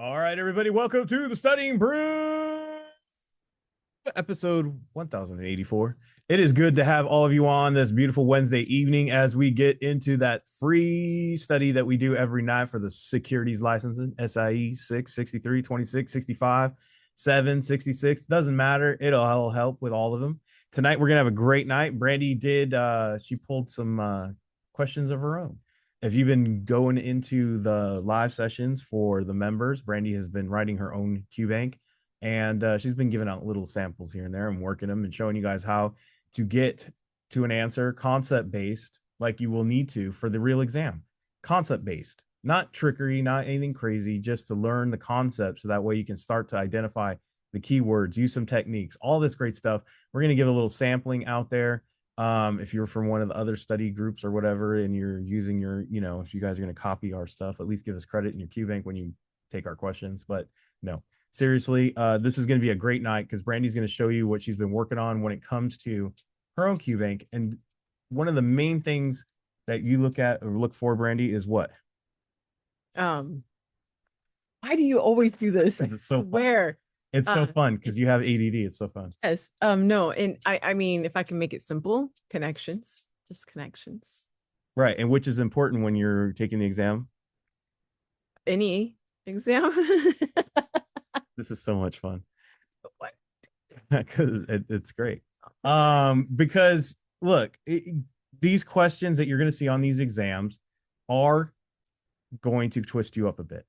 All right, everybody, welcome to the Studying Brew, episode 1084. It is good to have all of you on this beautiful Wednesday evening as we get into that free study that we do every night for the securities licensing, SIE 6, 63, 26, 65, 7, 66. Doesn't matter. It'll all help with all of them. Tonight, we're going to have a great night. Brandy she pulled some questions of her own. If you've been going into the live sessions for the members, Brandy has been writing her own Q bank, and she's been giving out little samples here and there and working them and showing you guys how to get to an answer concept based, like you will need to for the real exam. Concept based, not trickery, not anything crazy, just to learn the concept so that way you can start to identify the keywords, use some techniques, all this great stuff. We're going to give a little sampling out there. If you're from one of the other study groups or whatever, and you're using your, if you guys are going to copy our stuff, at least give us credit in your Q bank when you take our questions. But no, seriously, this is going to be a great night because Brandy's going to show you what she's been working on when it comes to her own Q bank. And one of the main things that you look at or look for, Brandy, is what? Why do you always do this? I swear. It's so fun because you have ADD. It's so fun. Yes. No, and I mean, if I can make it simple, connections, just connections. Right. And which is important when you're taking the exam? Any exam. This is so much fun. What? Because it's great. Because look, these questions that you're going to see on these exams are going to twist you up a bit.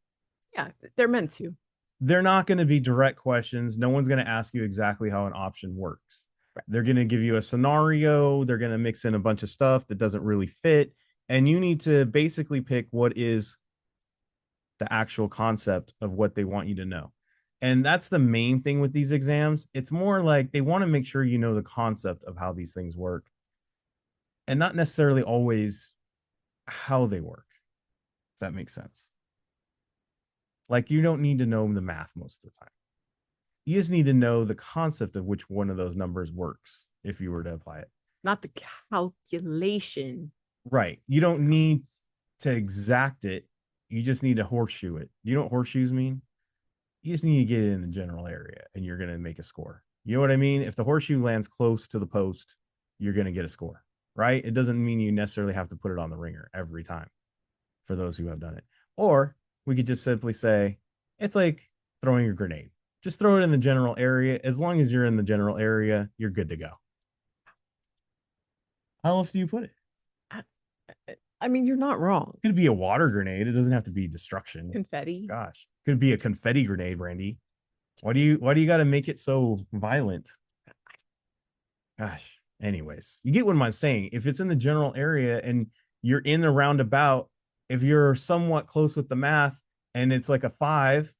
Yeah, they're meant to. They're not going to be direct questions. No one's going to ask you exactly how an option works. Right. They're going to give you a scenario. They're going to mix in a bunch of stuff that doesn't really fit. And you need to basically pick what is the actual concept of what they want you to know. And that's the main thing with these exams. It's more like they want to make sure you know the concept of how these things work and not necessarily always how they work, if that makes sense. Like, you don't need to know the math most of the time. You just need to know the concept of which one of those numbers works if you were to apply it. Not the calculation. Right. You don't need to exact it. You just need to horseshoe it. You know what horseshoes mean? You just need to get it in the general area and you're going to make a score. You know what I mean? If the horseshoe lands close to the post, you're going to get a score, right? It doesn't mean you necessarily have to put it on the ringer every time for those who have done it. Or we could just simply say, it's like throwing a grenade. Just throw it in the general area. As long as you're in the general area, you're good to go. How else do you put it? I mean, you're not wrong. It could be a water grenade. It doesn't have to be destruction. Confetti. Gosh, could be a confetti grenade, Brandy. Why do you got to make it so violent? Gosh. Anyways, you get what I'm saying. If it's in the general area and you're in the roundabout, if you're somewhat close with the math and it's like a 5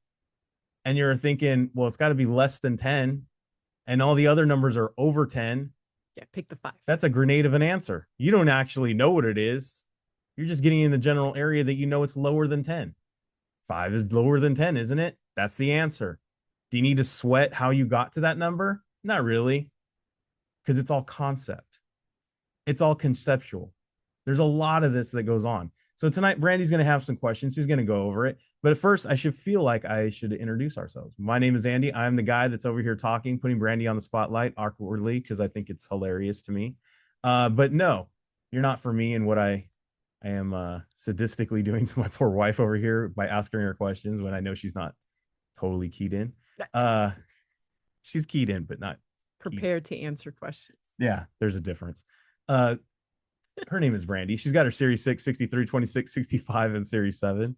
and you're thinking, well, it's got to be less than 10 and all the other numbers are over 10. Yeah, pick the 5. That's a grenade of an answer. You don't actually know what it is. You're just getting in the general area that you know it's lower than 10. 5 is lower than 10, isn't it? That's the answer. Do you need to sweat how you got to that number? Not really, because it's all concept. It's all conceptual. There's a lot of this that goes on. So tonight, Brandy's going to have some questions. She's going to go over it. But at first, I should feel like I should introduce ourselves. My name is Andy. I'm the guy that's over here talking, putting Brandy on the spotlight awkwardly because I think it's hilarious to me. But no, you're not for me and what I am sadistically doing to my poor wife over here by asking her questions when I know she's not totally keyed in. She's keyed in, but not prepared to answer questions. Yeah, there's a difference. Her name is Brandy. She's got her Series 6, 63, 26, 65, and Series 7.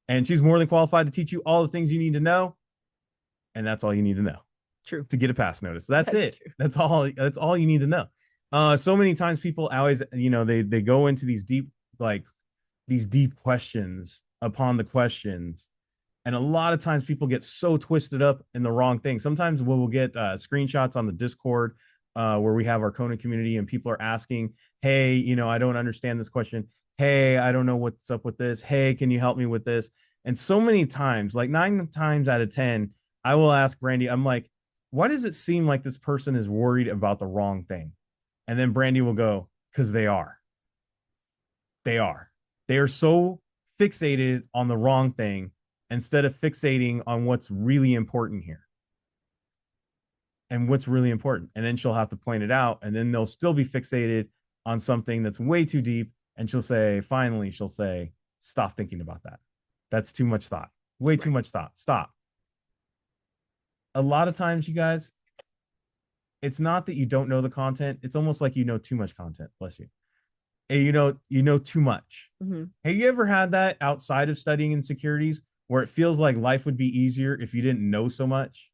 And she's more than qualified to teach you all the things you need to know. And that's all you need to know. True. To get a pass notice. That's it. True. That's all you need to know. So many times people always, they go into these deep questions upon the questions. And a lot of times people get so twisted up in the wrong thing. Sometimes we'll get screenshots on the Discord where we have our Kona community and people are asking, hey, I don't understand this question. Hey, I don't know what's up with this. Hey, can you help me with this? And so many times, like 9 times out of 10, I will ask Brandy, I'm like, why does it seem like this person is worried about the wrong thing? And then Brandy will go, because they are. They are so fixated on the wrong thing instead of fixating on what's really important here and what's really important. And then she'll have to point it out, and then they'll still be fixated on something that's way too deep. And finally, she'll say, stop thinking about that. That's too much thought. Way too much thought. Stop. A lot of times, you guys, it's not that you don't know the content. It's almost like you know too much content. Bless you. And you know too much. Mm-hmm. Have you ever had that outside of studying insecurities where it feels like life would be easier if you didn't know so much?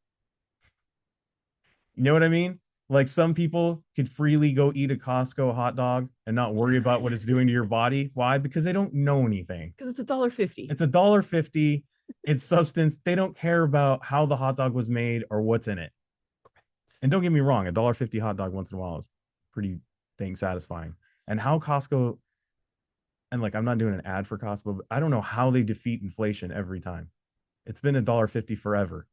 You know what I mean? Like some people could freely go eat a Costco hot dog and not worry about what it's doing to your body. Why? Because they don't know anything. Because it's $1.50. It's $1.50. It's substance. They don't care about how the hot dog was made or what's in it. And don't get me wrong, $1.50 hot dog once in a while is pretty dang satisfying. And how Costco, and like I'm not doing an ad for Costco, but I don't know how they defeat inflation every time. It's been $1.50 forever.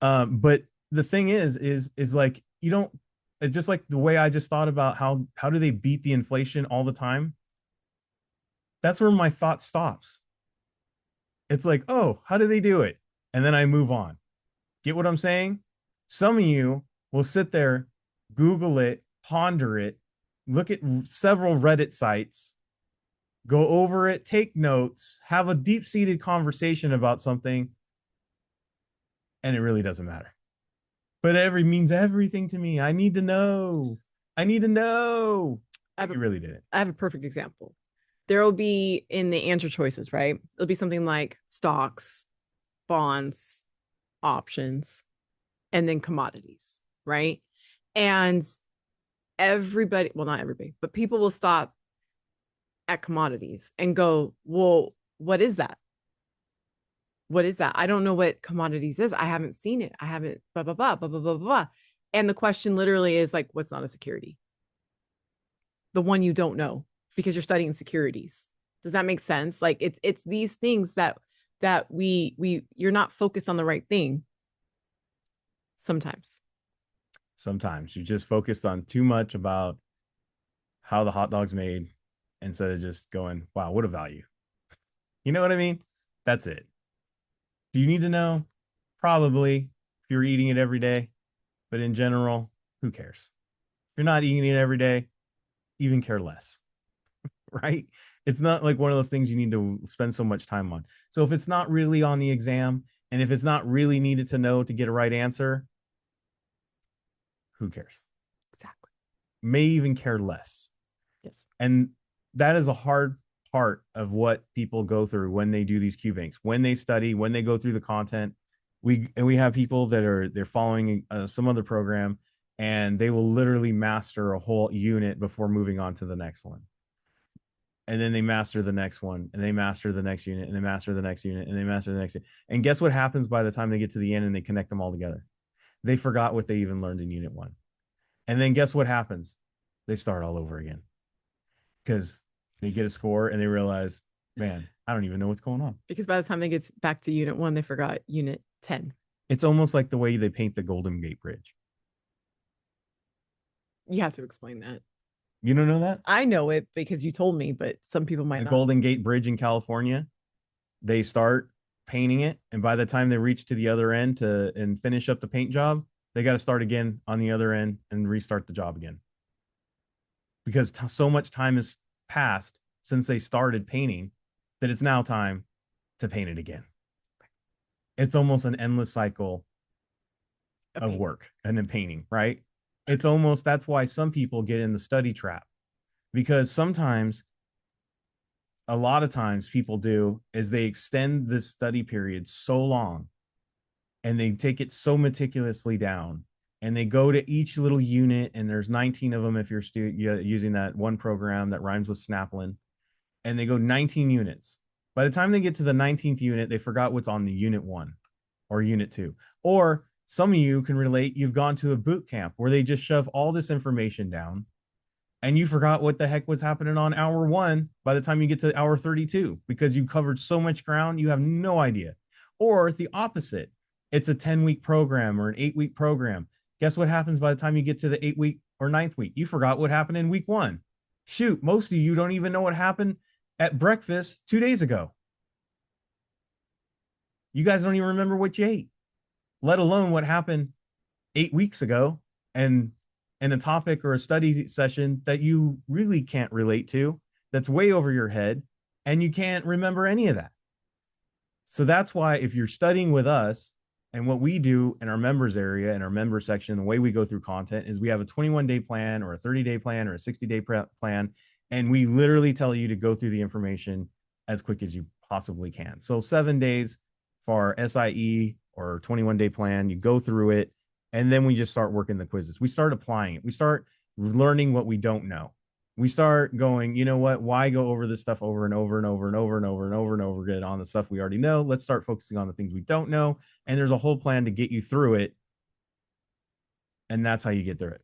But the thing is like you don't. It's just like the way I just thought about how do they beat the inflation all the time. That's where my thought stops. It's like, oh, how do they do it? And then I move on. Get what I'm saying? Some of you will sit there, Google it, ponder it, look at several Reddit sites, go over it, take notes, have a deep-seated conversation about something, and it really doesn't matter. But it means everything to me. I need to know. I need to know. You really didn't. I have a perfect example. There will be in the answer choices, right? It'll be something like stocks, bonds, options, and then commodities, right? And everybody, well, not everybody, but people will stop at commodities and go, well, what is that? What is that? I don't know what commodities is. I haven't seen it. I haven't blah, blah, blah, blah, blah, blah, blah. And the question literally is like, what's not a security? The one you don't know because you're studying securities. Does that make sense? Like it's these things that you're not focused on the right thing. Sometimes you just focused on too much about how the hot dog's made instead of just going, wow, what a value. You know what I mean? That's it. Do you need to know? Probably if you're eating it every day, but in general, who cares? If you're not eating it every day, even care less, right? It's not like one of those things you need to spend so much time on. So if it's not really on the exam, and if it's not really needed to know to get a right answer, who cares? Exactly. May even care less. Yes. And that is a hard part of what people go through when they do these Q banks, when they study, when they go through the content. We have people that they're following some other program, and they will literally master a whole unit before moving on to the next one. And then they master the next one, and they master the next unit, and they master the next unit, and they master the next unit. And guess what happens by the time they get to the end and they connect them all together? They forgot what they even learned in unit one. And then guess what happens? They start all over again because they get a score and they realize, man, I don't even know what's going on. Because by the time they get back to unit 1, they forgot unit 10. It's almost like the way they paint the Golden Gate Bridge. You have to explain that. You don't know that? I know it because you told me, but some people might not. The Golden Gate Bridge in California, they start painting it, and by the time they reach to the other end and finish up the paint job, they got to start again on the other end and restart the job again. Because so much time has passed since they started painting that it's now time to paint it again. It's almost an endless cycle of work and then painting, right? It's almost, that's why some people get in the study trap, because a lot of times people do is they extend this study period so long and they take it so meticulously down, and they go to each little unit, and there's 19 of them if you're using that one program that rhymes with Snaplin, and they go 19 units. By the time they get to the 19th unit, they forgot what's on the unit 1 or unit 2. Or some of you can relate, you've gone to a boot camp where they just shove all this information down and you forgot what the heck was happening on hour 1 by the time you get to hour 32 because you covered so much ground, you have no idea. Or the opposite, it's a 10-week program or an 8-week program. Guess what happens by the time you get to the 8th-week or 9th week? You forgot what happened in week 1. Shoot, most of you don't even know what happened at breakfast 2 days ago. You guys don't even remember what you ate, let alone what happened 8 weeks ago, and a topic or a study session that you really can't relate to, that's way over your head, and you can't remember any of that. So that's why if you're studying with us, and what we do in our members area, in our member section, the way we go through content is we have a 21-day plan or a 30-day plan or a 60-day plan. And we literally tell you to go through the information as quick as you possibly can. So 7 days for our SIE or 21-day plan, you go through it, and then we just start working the quizzes. We start applying it. We start learning what we don't know. We start going, you know what? Why go over this stuff over and over and over and over and over and over and over again on the stuff we already know? Let's start focusing on the things we don't know. And there's a whole plan to get you through it. And that's how you get through it.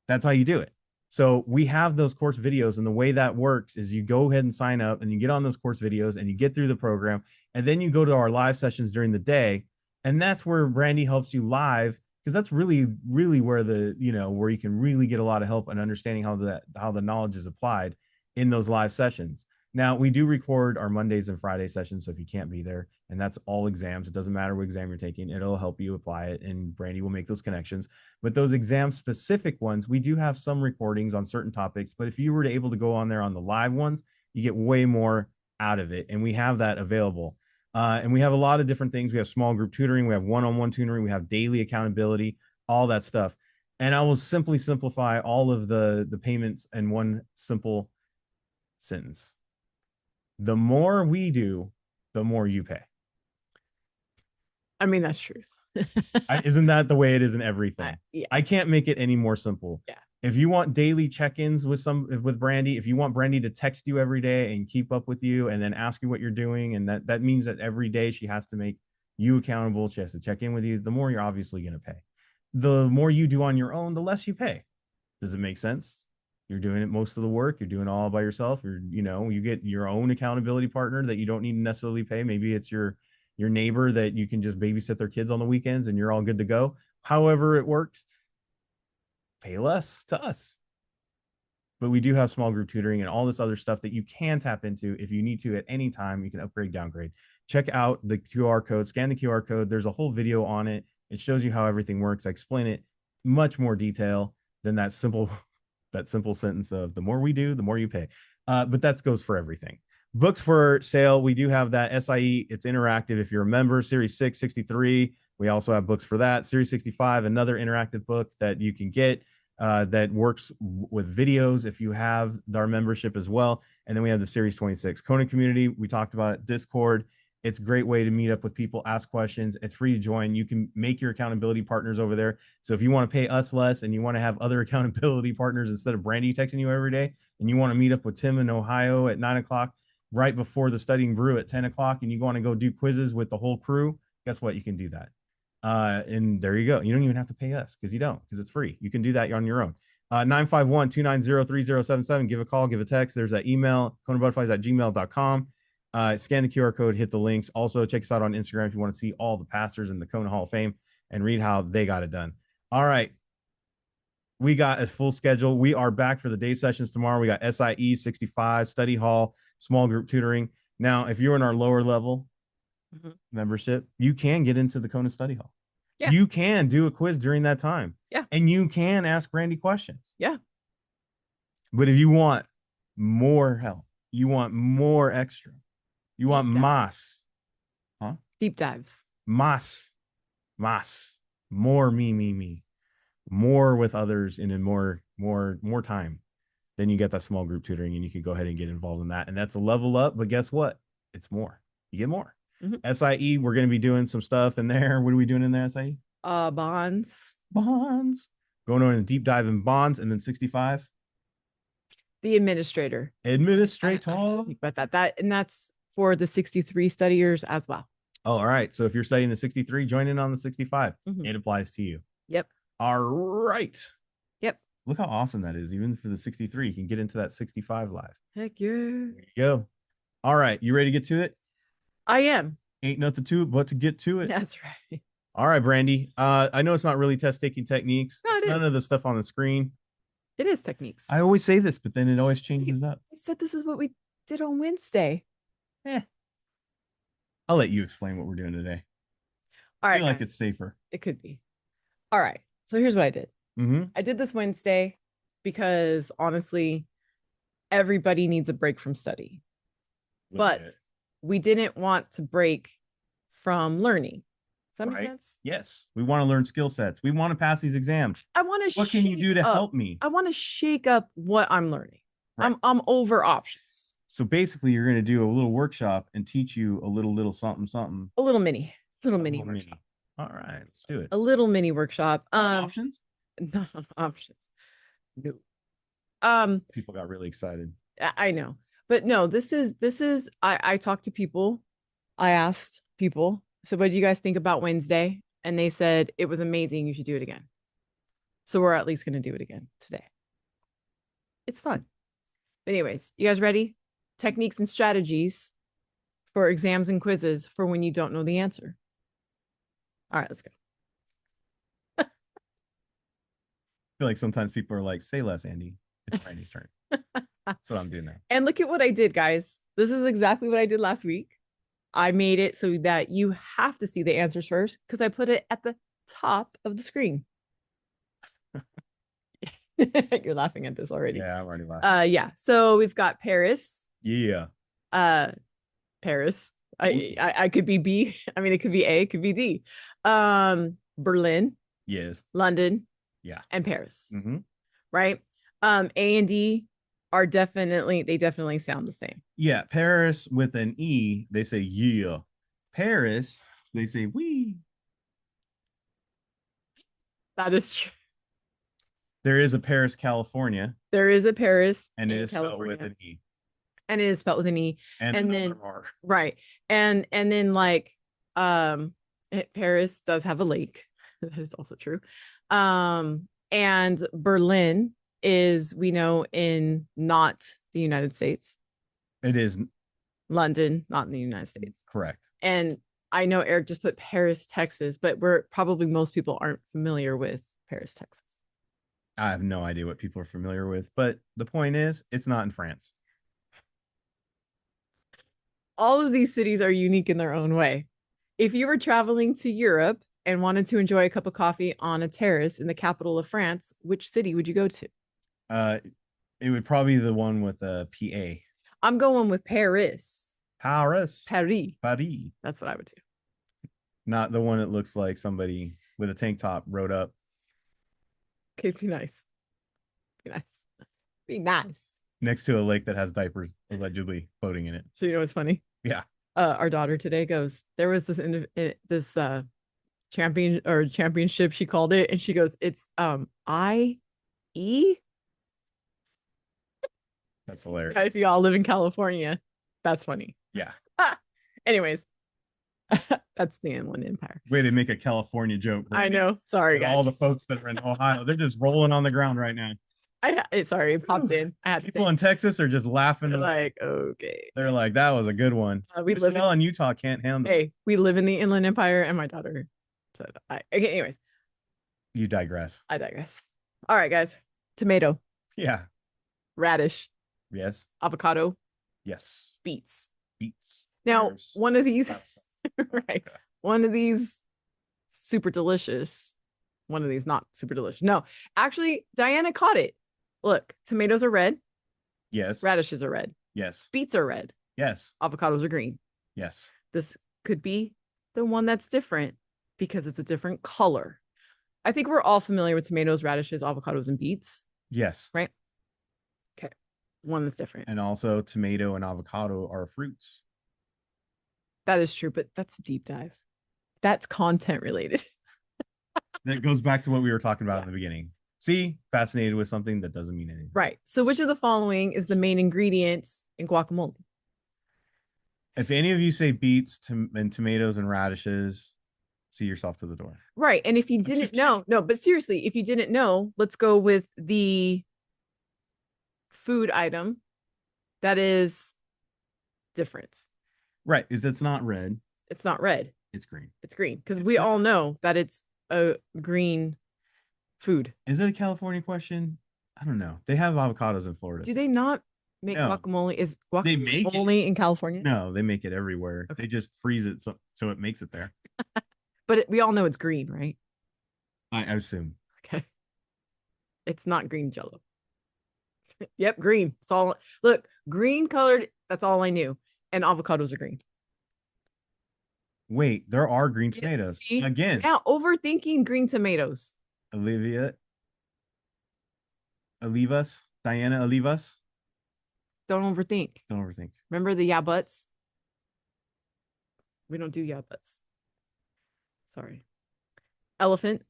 That's how you do it. So we have those course videos, and the way that works is you go ahead and sign up and you get on those course videos and you get through the program, and then you go to our live sessions during the day. And that's where Brandy helps you live, because that's really, really where where you can really get a lot of help and understanding how the knowledge is applied in those live sessions. Now, we do record our Mondays and Friday sessions, so if you can't be there, and that's all exams, it doesn't matter what exam you're taking, it'll help you apply it, and Brandy will make those connections. But those exam specific ones, we do have some recordings on certain topics, but if you were to able to go on there on the live ones, you get way more out of it, and we have that available. And we have a lot of different things. We have small group tutoring, we have one-on-one tutoring, we have daily accountability, all that stuff. And I will simply simplify all of the payments in one simple sentence. The more we do, the more you pay. I mean, that's truth. Isn't that the way it is in everything? Yeah. I can't make it any more simple. Yeah. If you want daily check-ins with Brandy, if you want Brandy to text you every day and keep up with you and then ask you what you're doing, and that means that every day she has to make you accountable, she has to check in with you, the more you're obviously going to pay. The more you do on your own, the less you pay. Does it make sense? You're doing it most of the work, you're doing it all by yourself. You get your own accountability partner that you don't need to necessarily pay. Maybe it's your neighbor that you can just babysit their kids on the weekends and you're all good to go. However it works, pay less to us. But we do have small group tutoring and all this other stuff that you can tap into if you need to at any time. You can upgrade, downgrade. Check out the QR code, scan the QR code. There's a whole video on it. It shows you how everything works. I explain it much more detail than that simple sentence of the more we do, the more you pay. But that goes for everything. Books for sale, we do have that SIE. It's interactive if you're a member. Series 6, 63. We also have books for that. Series 65, another interactive book that you can get that works with videos if you have our membership as well. And then we have the Series 26. Kona community, we talked about it, Discord. It's a great way to meet up with people, ask questions. It's free to join. You can make your accountability partners over there. So if you want to pay us less and you want to have other accountability partners instead of Brandy texting you every day, and you want to meet up with Tim in Ohio at 9 o'clock, right before the Studying Brew at 10 o'clock, and you want to go do quizzes with the whole crew, guess what? You can do that. And there you go. You don't even have to pay us because it's free. You can do that on your own. 951-290-3077. Give a call, give a text. There's that email, KonaButterflyz@gmail.com. Scan the QR code, hit the links. Also, check us out on Instagram if you want to see all the pastors in the Kona Hall of Fame and read how they got it done. All right. We got a full schedule. We are back for the day sessions tomorrow. We got SIE 65, study hall, small group tutoring. Now, if you're in our lower level membership, you can get into the Kona study hall. Yeah. You can do a quiz during that time. Yeah. And you can ask Brandy questions. Yeah. But if you want more help, you want more extra, you want mas, deep dives, mas, more me, more with others and in more time, then you get that small group tutoring and you can go ahead and get involved in that. And that's a level up, but guess what? It's more. You get more. SIE, we're going to be doing some stuff in there. What are we doing in there, SIE? Bonds. Going on a deep dive in bonds. And then 65. The administrator. But that's for the 63 studiers as well. Oh, all right. So if you're studying the 63, join in on the 65. It applies to you. Yep. All right. Yep. Look how awesome that is. Even for the 63, you can get into that 65 live. Heck yeah. There you go. All right. You ready to get to it? I am. Ain't nothing to it but to get to it. That's right. All right, Brandy. I know it's not really test taking techniques. No, it's none of the stuff on the screen. It is techniques. I always say this, but then it always changes up. I said this is what we did on Wednesday. I'll let you explain what we're doing today. All I right, feel like guys. it's safer. It could be. All right. So here's what I did. Mm-hmm. I did this Wednesday because honestly, everybody needs a break from study. But Legit. we didn't want to break from learning. Does that make Right? sense? Yes. We want to learn skill sets. We want to pass these exams. I want to What can you do to help me? I want to shake up what I'm learning. Right. I'm over options. So basically, you're going to do a little workshop and teach you a little something, something. A little mini Little workshop. All right, let's do it. A little mini workshop. Options? Not options. No. People got really excited. I know. But no, this is I talked to people. I asked people, so what do you guys think about Wednesday? And they said it was amazing. You should do it again. So we're at least going to do it again today. It's fun. But anyways, you guys ready? Techniques and strategies for exams and quizzes for when you don't know the answer. All right, let's go. I feel like sometimes people are like, say less, Andy. It's Randy's turn. That's what I'm doing now. And look at what I did, guys. This is exactly what I did last week. I made it so that you have to see the answers first because I put it at the top of the screen. You're laughing at this already. Yeah, I'm already laughing. Yeah. So we've got Paris. Yeah. Paris. I could be B. I mean, it could be A, it could be D. Berlin. Yes. London. Yeah. And Paris. Mm-hmm. Right. A and D are definitely sound the same. Yeah. Paris with an E, they say yeah. Paris, they say we. That is true. There is a Paris, California. There is a Paris, and it is spelled with an E. And it is spelled with an E. And then R. Right. And then like Paris does have a lake. That is also true. And Berlin is, we know, in not the United States. It is London, not in the United States. Correct. And I know Eric just put Paris, Texas, but most people aren't familiar with Paris, Texas. I have no idea what people are familiar with, but the point is, it's not in France. All of these cities are unique in their own way. If you were traveling to Europe and wanted to enjoy a cup of coffee on a terrace in the capital of France, which city would you go to? It would probably be the one with a PA. I'm going with Paris. Paris. Paris. Paris. That's what I would do. Not the one that looks like somebody with a tank top rode up. Okay, be nice. Be nice. Be nice. Next to a lake that has diapers allegedly floating in it. So you know what's funny? Yeah. Our daughter today goes, there was this championship, she called it, and she goes, it's IE. That's hilarious. If you all live in California, that's funny. Yeah. Anyways, that's the Inland Empire. Way to make a California joke. Right? I know. Sorry, guys. All the folks that are in Ohio, they're just rolling on the ground right now. Sorry, it popped in. I had people in Texas are just laughing. They're like, okay. They're like, that was a good one. We live in Utah can't handle. Hey, we live in the Inland Empire, and my daughter said, okay, anyways. You digress. I digress. All right, guys. Tomato. Yeah. Radish. Yes. Avocado. Yes. Beets. Now, one of these, right? One of these super delicious. One of these not super delicious. No, actually, Diana caught it. Look, tomatoes are red. Yes. Radishes are red. Yes. Beets are red. Yes. Avocados are green. Yes. This could be the one that's different because it's a different color. I think we're all familiar with tomatoes, radishes, avocados, and beets. Yes. Right? Okay. One that's different. And also tomato and avocado are fruits. That is true, but that's a deep dive. That's content related. That goes back to what we were talking about in the beginning. See, fascinated with something that doesn't mean anything. Right. So which of the following is the main ingredients in guacamole? If any of you say beets and tomatoes and radishes, see yourself to the door. Right. And if you didn't know, no, but seriously, if you didn't know, let's go with the food item that is different. Right. It's not red. It's not red. It's green. It's green because we all know that it's a green food. Is it a California question? I don't know. They have avocados in Florida. Do they not make No, guacamole? Is they make it. guacamole in California? No, they make it everywhere. Okay. They just freeze it so it makes it there. But we all know it's green, right? I assume. Okay. It's not green jello. Yep, green. It's all look, green colored. That's all I knew. And avocados are green. Wait, there are green Yeah, tomatoes. see? Again, Now overthinking green tomatoes. Olivia, Olivas, Diana Olivas. Don't overthink. Don't overthink. Remember the yeah buts? We don't do yeah buts. Sorry. Elephant,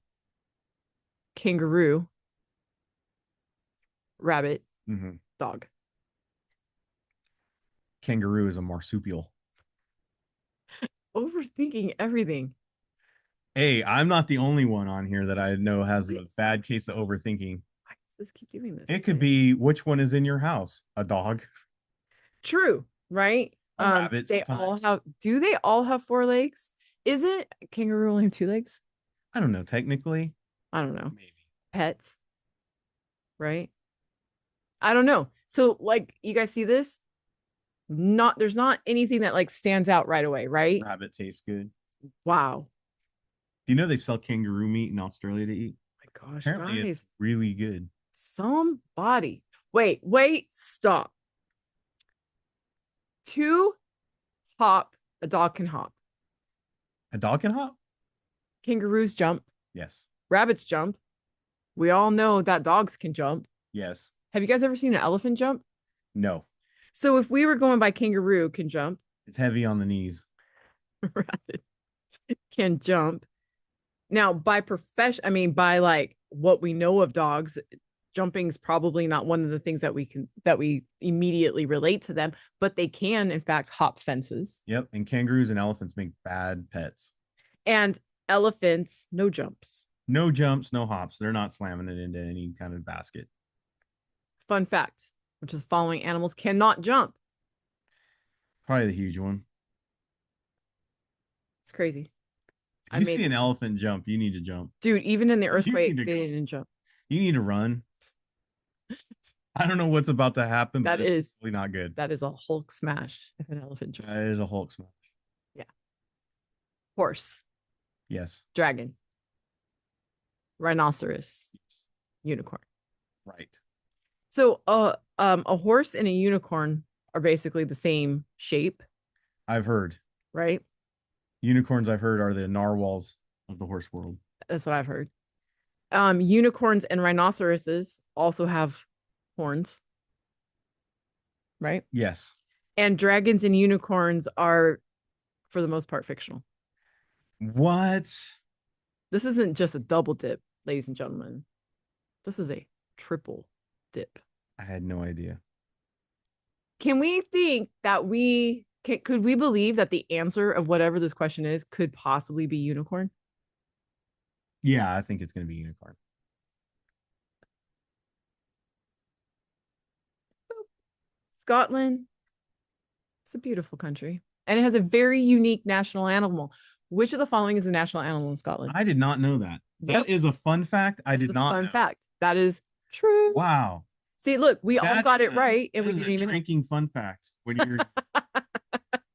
kangaroo, rabbit, Mm-hmm. dog. Kangaroo is a marsupial. Overthinking everything. Hey, I'm not the only one on here that I know has a bad case of overthinking. Why does this keep doing this? It could be which one is in your house? A dog, True, right? a rabbit. They Sometimes. all have, do they all have four legs? Is it kangaroo only have two legs? I don't know. Technically, I don't know. maybe. Pets, right? I don't know. So, like, you guys see this? Not there's not anything that like stands out right away, right? Rabbit tastes good. Wow. Do you know they sell kangaroo meat in Australia to eat? My gosh, Apparently, guys. it's really good. Somebody. Wait, stop. Two hop, a dog can hop. A dog can hop? Kangaroos jump, Yes. rabbits jump. We all know that dogs can jump. Yes. Have you guys ever seen an elephant jump? No. So if we were going by kangaroo can jump, It's heavy on the knees. rabbit can jump. Now, by profession, I mean by like what we know of dogs, jumping's probably not one of the things that we immediately relate to them, but they can in fact hop fences. Yep. And kangaroos and elephants make bad pets. And elephants, no jumps. No jumps, no hops. They're not slamming it into any kind of basket. Fun fact, which is the following animals cannot jump. Probably the huge one. It's crazy. If you see an elephant jump, you need to jump. Dude, even in the earthquake, need to they go. didn't jump. You need to run. I don't know what's about to happen, That but is it's really not good. That is a Hulk smash if an elephant jumps. That is a Hulk smash. Yeah. Horse, Yes. dragon, rhinoceros, Yes. unicorn. Right. So a horse and a unicorn are basically the same shape, I've heard. right? Unicorns, I've heard, are the narwhals of the horse world. That's what I've heard. Unicorns and rhinoceroses also have horns, right? Yes. And dragons and unicorns are, for the most part, fictional. What? This isn't just a double dip, ladies and gentlemen. This is a triple dip. I had no idea. Can we think that could we believe that the answer of whatever this question is could possibly be unicorn? Yeah, I think it's going to be unicorn. Scotland, it's a beautiful country and it has a very unique national animal. Which of the following is a national animal in Scotland? I did not know that. That is a fun fact. I did not know. Fun fact. That is true. Wow. See, look, we all got it right, and we didn't even drinking fun fact when you're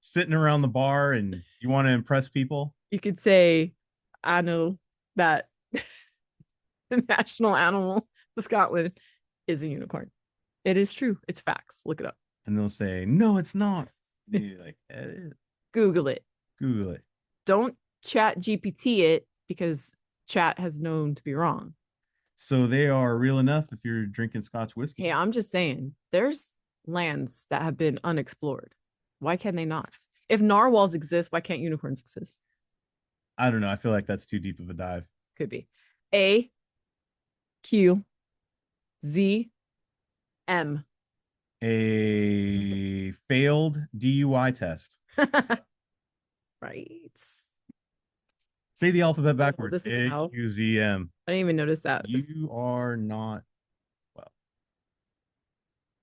sitting around the bar and you want to impress people. You could say, I know that the national animal of Scotland is a unicorn. It is true. It's facts. Look it up. And they'll say, no, it's not. And you're like, it is. Google it. Google it. Don't chat GPT it because chat has known to be wrong. So they are real enough if you're drinking Scotch whiskey. Hey, I'm just saying, there's lands that have been unexplored. Why can they not? If narwhals exist, why can't unicorns exist? I don't know. I feel like that's too deep of a dive. Could be. A, Q, Z, M. A failed DUI test. Right. Say the alphabet backwards. This is how. A-Q-Z-M. I didn't even notice that. You are not well.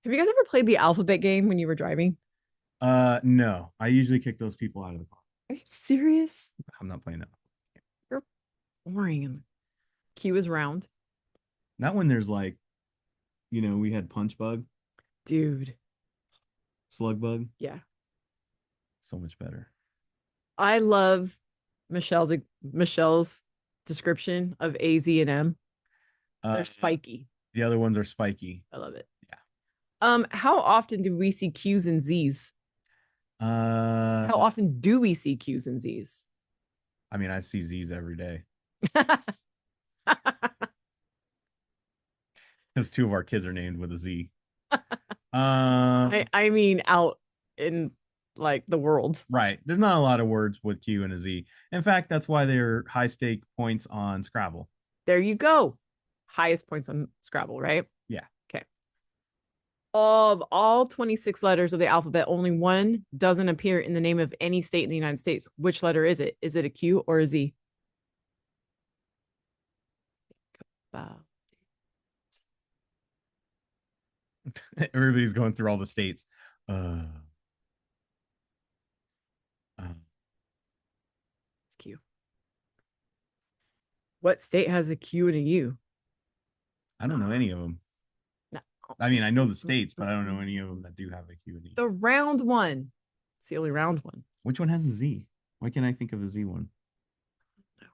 Have you guys ever played the alphabet game when you were driving? No. I usually kick those people out of the car. Are you serious? I'm not playing that. You're boring. Q is round. Not when there's like, we had punch bug. Dude. Slug bug. Yeah. So much better. I love Michelle's description of A, Z, and M. They're spiky. The other ones are spiky. I love it. Yeah. How often do we see Q's and Z's? How often do we see Q's and Z's? I mean, I see Z's every day. Because two of our kids are named with a Z. I mean, out in like the world. Right. There's not a lot of words with Q and a Z. In fact, that's why they're high stake points on Scrabble. There you go. Highest points on Scrabble, right? Yeah. Okay. Of all 26 letters of the alphabet, only one doesn't appear in the name of any state in the United States. Which letter is it? Is it a Q or a Z? Everybody's going through all the states. It's Q. What state has a Q and a U? I don't know any of them. No. I mean, I know the states, but I don't know any of them that do have a Q and E. The round one. It's the only round one. Which one has a Z? Why can't I think of a Z one? No.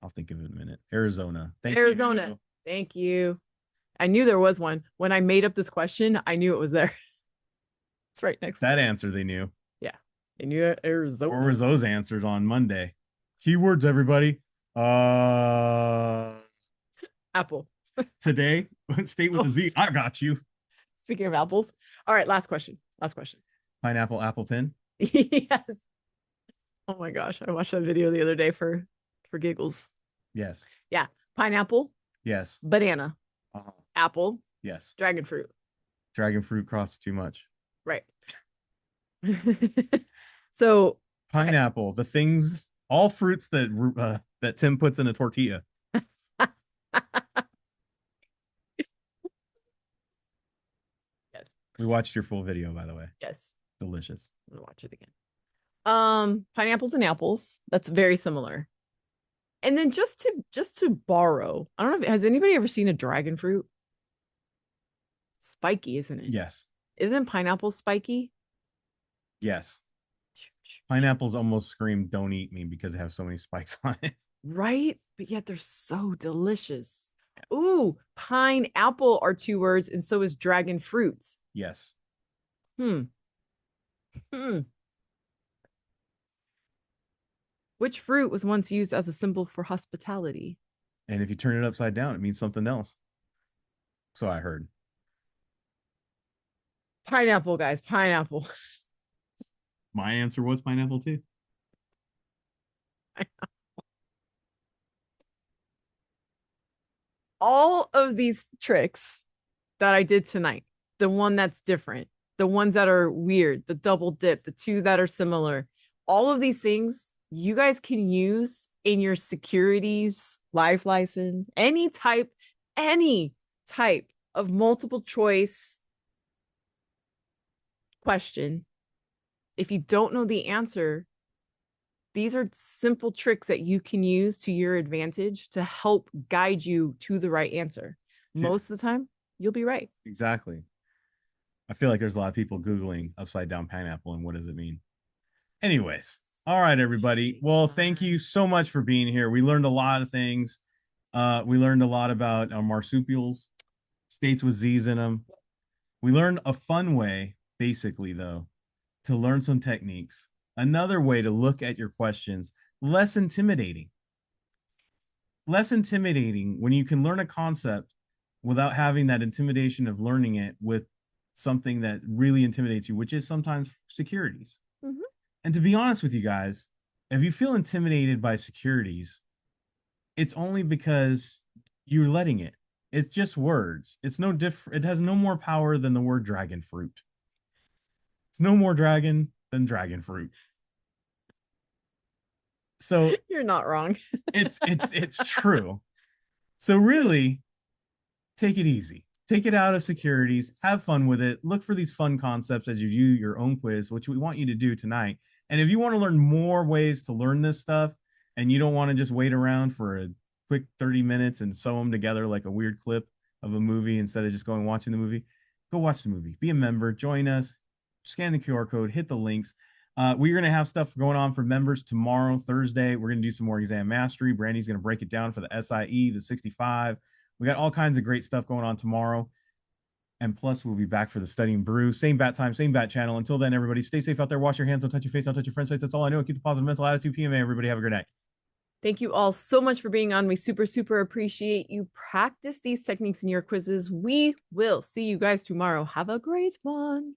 I'll think of it in a minute. Arizona. Arizona. You. Thank you. I knew there was one. When I made up this question, I knew it was there. It's right next that answer they knew. Yeah. They knew Arizona. Or was those answers on Monday? Keywords, everybody. Apple. Today, state with a Z. I got you. Speaking of apples. All right, last question. Last question. Pineapple, apple pin. Yes. Oh my gosh. I watched that video the other day for giggles. Yes. Yeah. Pineapple. Yes. Banana. Apple. Yes. Dragon fruit. Dragon fruit costs too much. Right. So pineapple, the things, all fruits that that Tim puts in a tortilla. Yes. We watched your full video, by the way. Yes. Delicious. I'm gonna watch it again. Pineapples and apples. That's very similar. And then just to borrow, I don't know if has anybody ever seen a dragon fruit? Spiky, isn't it? Yes. Isn't pineapple spiky? Yes. Pineapples almost scream, "Don't eat me," because they have so many spikes on it. Right? But yet they're so delicious. Yeah. Ooh, pineapple are two words, and so is dragon fruit. Yes. Which fruit was once used as a symbol for hospitality? And if you turn it upside down, it means something else. So I heard. Pineapple, guys. Pineapple. My answer was pineapple too. All of these tricks that I did tonight, the one that's different, the ones that are weird, the double dip, the two that are similar, all of these things you guys can use in your securities, life license, any type of multiple choice question. If you don't know the answer, these are simple tricks that you can use to your advantage to help guide you to the right answer. Most of the time, you'll be right. Exactly. I feel like there's a lot of people Googling upside down pineapple and what does it mean? Anyways, all right, everybody. Well, thank you so much for being here. We learned a lot of things. We learned a lot about marsupials, states with Z's in them. We learned a fun way, basically, though, to learn some techniques. Another way to look at your questions, less intimidating. Less intimidating when you can learn a concept without having that intimidation of learning it with something that really intimidates you, which is sometimes securities. Mm-hmm. And to be honest with you guys, if you feel intimidated by securities, it's only because you're letting it. It's just words. It's no different. It has no more power than the word dragon fruit. It's no more dragon than dragon fruit. So you're not wrong. it's true. So really, take it easy. Take it out of securities. Have fun with it. Look for these fun concepts as you do your own quiz, which we want you to do tonight. And if you want to learn more ways to learn this stuff, and you don't want to just wait around for a quick 30 minutes and sew them together like a weird clip of a movie instead of just going watching the movie, Go watch the movie. Be a member. Join us. Scan the QR code. Hit the links. We're going to have stuff going on for members tomorrow, Thursday. We're going to do some more exam mastery. Brandy's going to break it down for the SIE, the 65. We got all kinds of great stuff going on tomorrow. And plus, we'll be back for the Studying Brew. Same bat time, same bat channel. Until then, everybody, stay safe out there. Wash your hands. Don't touch your face. Don't touch your friend's face. That's all I know. Keep the positive mental attitude. PMA. Everybody, have a great night. Thank you all so much for being on. We super appreciate you. Practice these techniques in your quizzes. We will see you guys tomorrow. Have a great one.